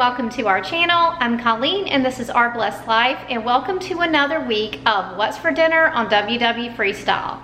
welcome to our channel. I'm Colleen and this is Our Blessed Life, and welcome to another week of What's for Dinner on WW Freestyle.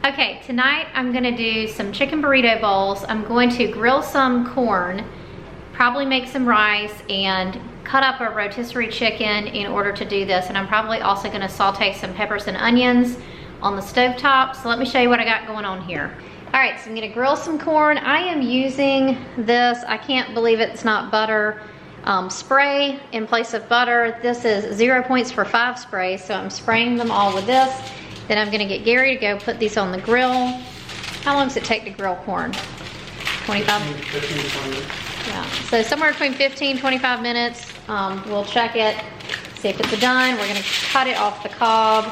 Okay, tonight I'm gonna do some chicken burrito bowls. I'm going to grill some corn, probably make some rice, and cut up a rotisserie chicken in order to do this. And I'm probably also gonna saute some peppers and onions on the stovetop. So let me show you what I got going on here. All right, so I'm gonna grill some corn. I am using this, I can't believe it's not butter, spray in place of butter. This is 0 points for 5 sprays, so I'm spraying them all with this. Then I'm gonna get Gary to go put these on the grill. How long does it take to grill corn? 25? 15 to 20 minutes. Yeah, so somewhere between 15, 25 minutes. We'll check it, see if it's done. We're gonna cut it off the cob.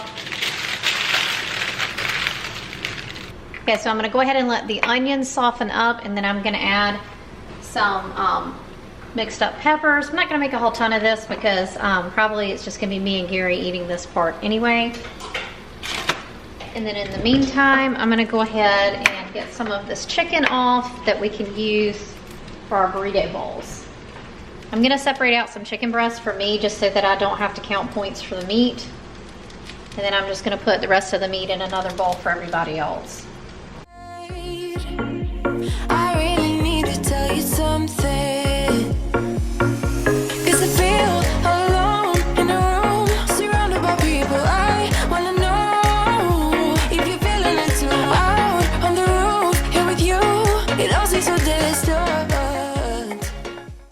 Okay, so I'm gonna go ahead and let the onions soften up, and then I'm gonna add some mixed up peppers. I'm not gonna make a whole ton of this because probably it's just gonna be me and Gary eating this part anyway. And then in the meantime, I'm gonna go ahead and get some of this chicken off that we can use for our burrito bowls. I'm gonna separate out some chicken breasts for me just so that I don't have to count points for the meat. And then I'm just gonna put the rest of the meat in another bowl for everybody else. I really need to tell you something, 'cause I feel alone in a room surrounded by people. I wanna know if you're feeling it too. Out on the roof here with you, it all seems so distant.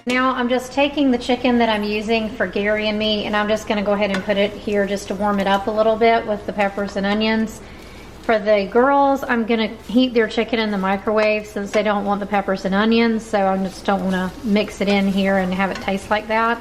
Now I'm just taking the chicken that I'm using for Gary and me, and I'm just gonna go ahead and put it here just to warm it up a little bit with the peppers and onions. For the girls, I'm gonna heat their chicken in the microwave since they don't want the peppers and onions, so I just don't wanna mix it in here and have it taste like that.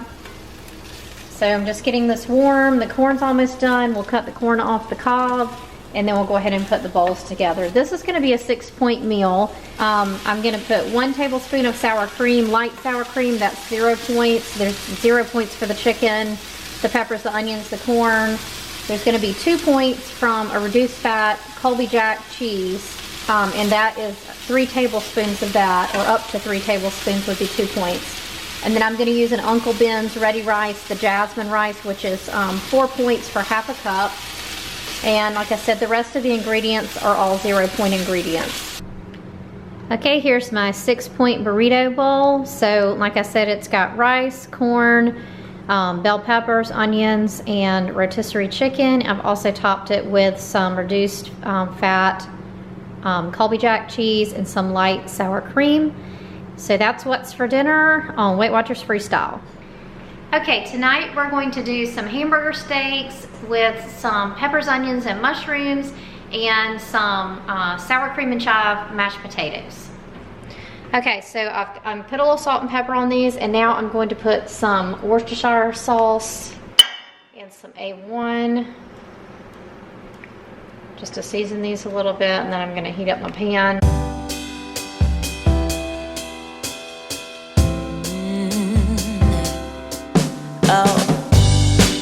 So I'm just getting this warm. The corn's almost done. We'll cut the corn off the cob, and then we'll go ahead and put the bowls together. This is gonna be a 6-point meal. I'm gonna put 1 tablespoon of sour cream, light sour cream, that's 0 points. There's 0 points for the chicken, the peppers, the onions, the corn. There's gonna be 2 points from a reduced fat Colby Jack cheese, and that is 3 tablespoons of that, or up to 3 tablespoons would be 2 points. And then I'm gonna use an Uncle Ben's ready rice, the jasmine rice, which is 4 points for half a cup. And like I said, the rest of the ingredients are all 0-point ingredients. Okay, here's my 6-point burrito bowl. So like I said, it's got rice, corn, bell peppers, onions, and rotisserie chicken. I've also topped it with some reduced fat Colby Jack cheese and some light sour cream. So that's what's for dinner on Weight Watchers Freestyle. Okay, tonight we're going to do some hamburger steaks with some peppers, onions, and mushrooms, and some sour cream and chive mashed potatoes. Okay, so I've put a little salt and pepper on these, and now I'm going to put some Worcestershire sauce and some A1 just to season these a little bit, and then I'm gonna heat up my pan. Oh,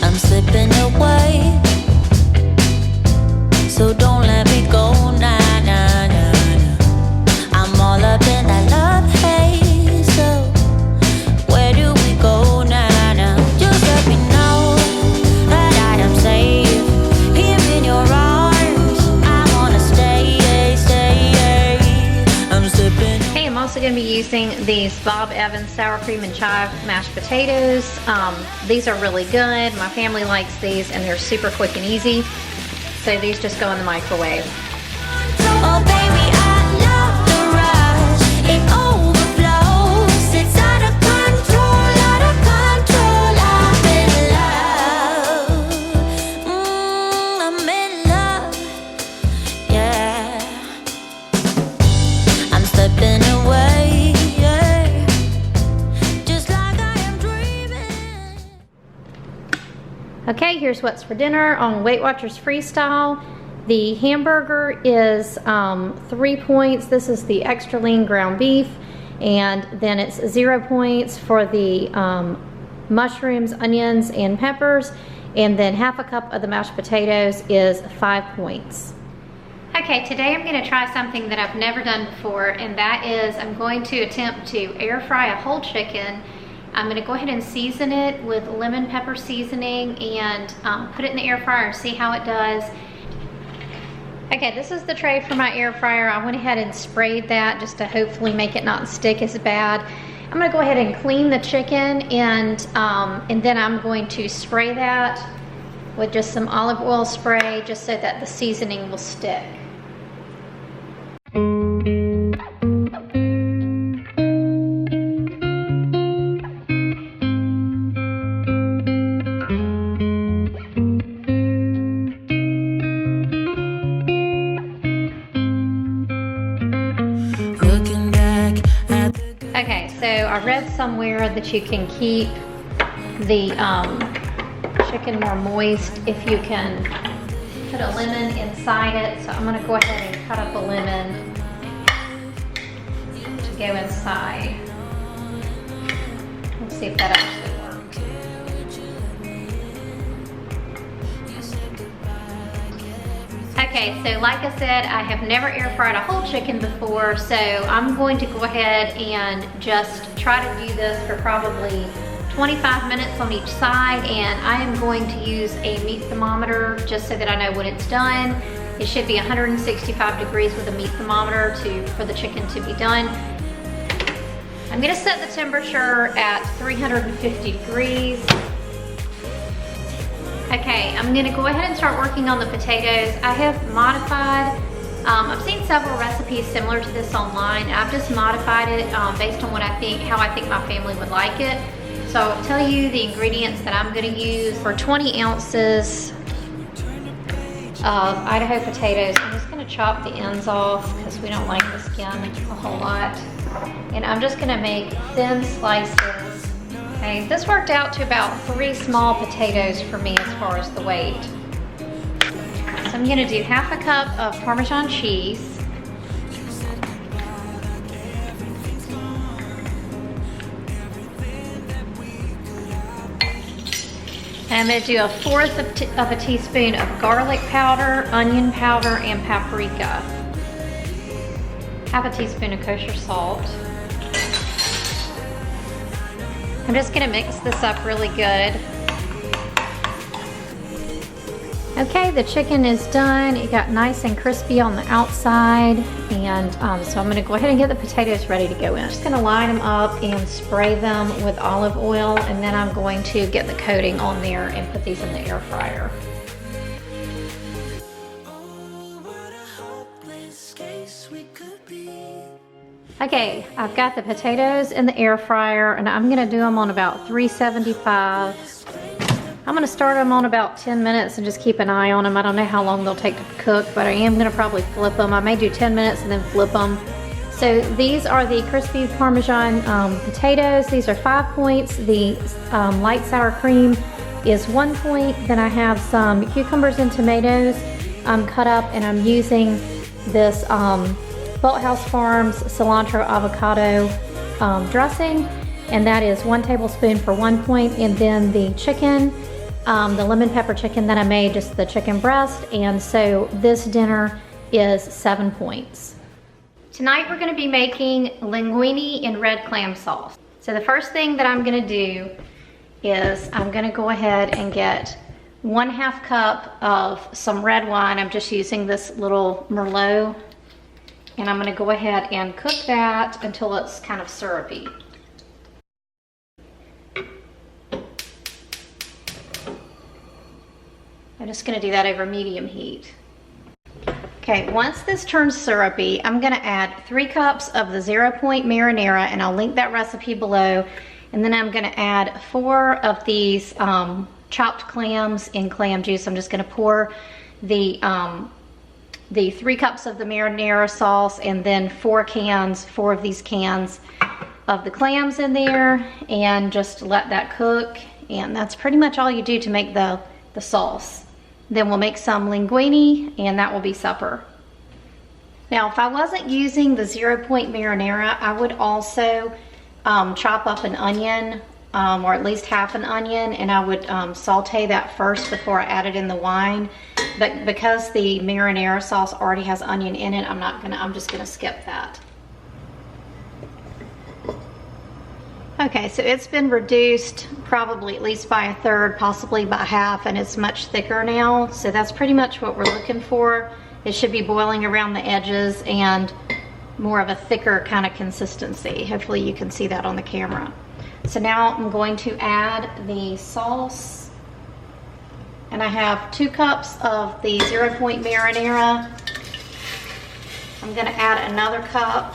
I'm slipping away, so don't let me go, nah, nah, nah, nah. I'm all up in that love haze, so where do we go now, now? Just let me know that I am safe here in your arms. I wanna stay, stay. I'm slipping. Okay, I'm also gonna be using these Bob Evans sour cream and chive mashed potatoes. These are really good. My family likes these, and they're super quick and easy. So these just go in the microwave. Oh baby, I love the rush. It overflows. It's out of control, out of control. I'm in love, yeah. I'm slipping away, yeah. Just like I am dreaming. Okay, here's what's for dinner on Weight Watchers Freestyle. The hamburger is 3 points. This is the extra lean ground beef. And then it's 0 points for the mushrooms, onions, and peppers. And then half a cup of the mashed potatoes is 5 points. Okay, today I'm gonna try something that I've never done before, and that is I'm going to attempt to air fry a whole chicken I'm gonna go ahead and season it with lemon pepper seasoning and put it in the air fryer and see how it does. Okay, this is the tray for my air fryer. I went ahead and sprayed that just to hopefully make it not stick as bad. I'm gonna go ahead and clean the chicken and then I'm going to spray that with just some olive oil spray just so that the seasoning will stick. Okay, so I read somewhere that you can keep the chicken more moist if you can put a lemon inside it. So I'm gonna go ahead and cut up a lemon to go inside. Let's see if that actually works. Okay, so like I said, I have never air fried a whole chicken before, so I'm going to go ahead and just try to do this for probably 25 minutes on each side, and I am going to use a meat thermometer just so that I know when it's done. It should be 165 degrees with a meat thermometer for the chicken to be done. I'm gonna set the temperature at 350 degrees. Okay, I'm gonna go ahead and start working on the potatoes. I have modified, I've seen several recipes similar to this online. I've just modified it based on how I think my family would like it. So I'll tell you the ingredients that I'm gonna use. For 20 ounces of Idaho potatoes, I'm just gonna chop the ends off because we don't like the skin a whole lot. And I'm just gonna make thin slices. Okay, this worked out to about 3 small potatoes for me as far as the weight. So I'm gonna do half a cup of Parmesan cheese. I'm gonna do 1/4 of a teaspoon of garlic powder, onion powder, and paprika. Half a teaspoon of kosher salt. I'm just gonna mix this up really good. Okay, the chicken is done. It got nice and crispy on the outside, and so I'm gonna go ahead and get the potatoes ready to go in. I'm just gonna line them up and spray them with olive oil, and then I'm going to get the coating on there and put these in the air fryer. Okay, I've got the potatoes in the air fryer, and I'm gonna do them on about 375. I'm gonna start them on about 10 minutes and just keep an eye on them. I don't know how long they'll take to cook, but I am gonna probably flip them. I may do 10 minutes and then flip them. So these are the crispy Parmesan potatoes. These are 5 points. The light sour cream is 1 point. Then I have some cucumbers and tomatoes cut up, and I'm using this Bolthouse Farms cilantro avocado dressing, and that is 1 tablespoon for 1 point. And then the chicken, the lemon pepper chicken that I made, just the chicken breast, and so this dinner is 7 points. Tonight we're going to be making linguine and red clam sauce. So the first thing that I'm going to do is I'm going to go ahead and get 1/2 cup of some red wine. I'm just using this little Merlot, and I'm going to go ahead and cook that until it's kind of syrupy. I'm just going to do that over medium heat. Okay, once this turns syrupy, I'm going to add 3 cups of the 0-point marinara, and I'll link that recipe below. And then I'm going to add 4 of these chopped clams in clam juice. I'm just going to pour the 3 cups of the marinara sauce and then 4 of these cans of the clams in there, and just let that cook. And that's pretty much all you do to make the sauce. Then we'll make some linguine, and that will be supper. Now, if I wasn't using the 0-point marinara, I would also chop up an onion, or at least half an onion, and I would saute that first before I added in the wine. But because the marinara sauce already has onion in it, I'm just gonna skip that. Okay, so it's been reduced probably at least by a third, possibly by half, and it's much thicker now. So that's pretty much what we're looking for. It should be boiling around the edges and more of a thicker kind of consistency. Hopefully you can see that on the camera. So now I'm going to add the sauce. And I have 2 cups of the 0-point marinara. I'm gonna add another cup.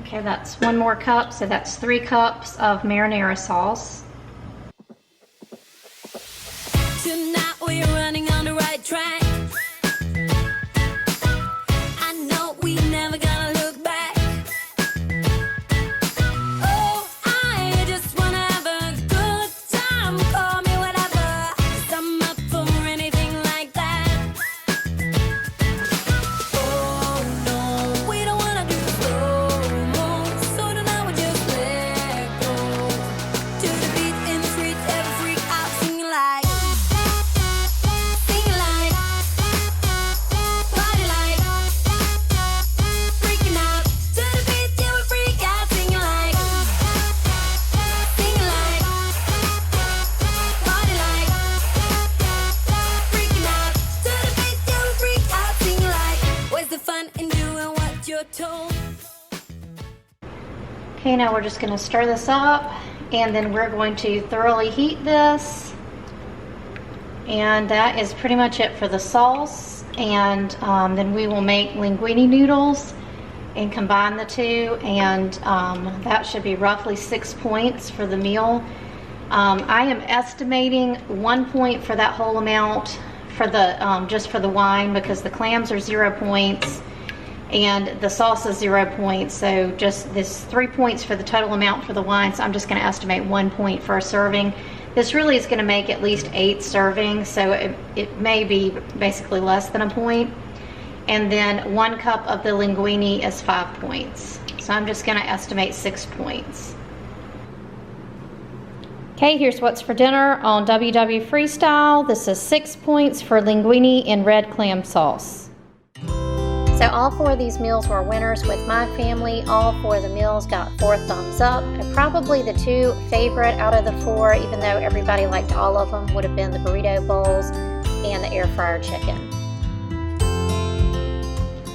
Okay, that's 1 more cup, so that's 3 cups of marinara sauce. Tonight we're running on the right track. I know we never gonna look back. Oh, I just wanna have a good time. Call me whatever, 'cause I'm up for anything like that. Oh no, we don't wanna do slow-mo, so tonight we just let go. To the beat in the streets, every freak out singing like. Okay, now we're just going to stir this up, and then we're going to thoroughly heat this. And that is pretty much it for the sauce. And then we will make linguine noodles and combine the two, and that should be roughly 6 points for the meal. I am estimating 1 point for that whole amount for the just for the wine, because the clams are 0 points and the sauce is 0 points. So just this 3 points for the total amount for the wine. So I'm just going to estimate 1 point for a serving. This really is going to make at least 8 servings, so it may be basically less than a point. And then 1 cup of the linguine is 5 points. So I'm just going to estimate 6 points. Okay, here's what's for dinner on WW Freestyle. This is 6 points for linguine and red clam sauce. So all 4 of these meals were winners with my family. All 4 of the meals got 4 thumbs up. And probably the 2 favorite out of the 4, even though everybody liked all of them, would have been the burrito bowls and the air fryer chicken.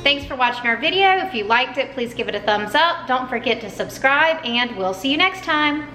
Thanks for watching our video. If you liked it, please give it a thumbs up. Don't forget to subscribe, and we'll see you next time.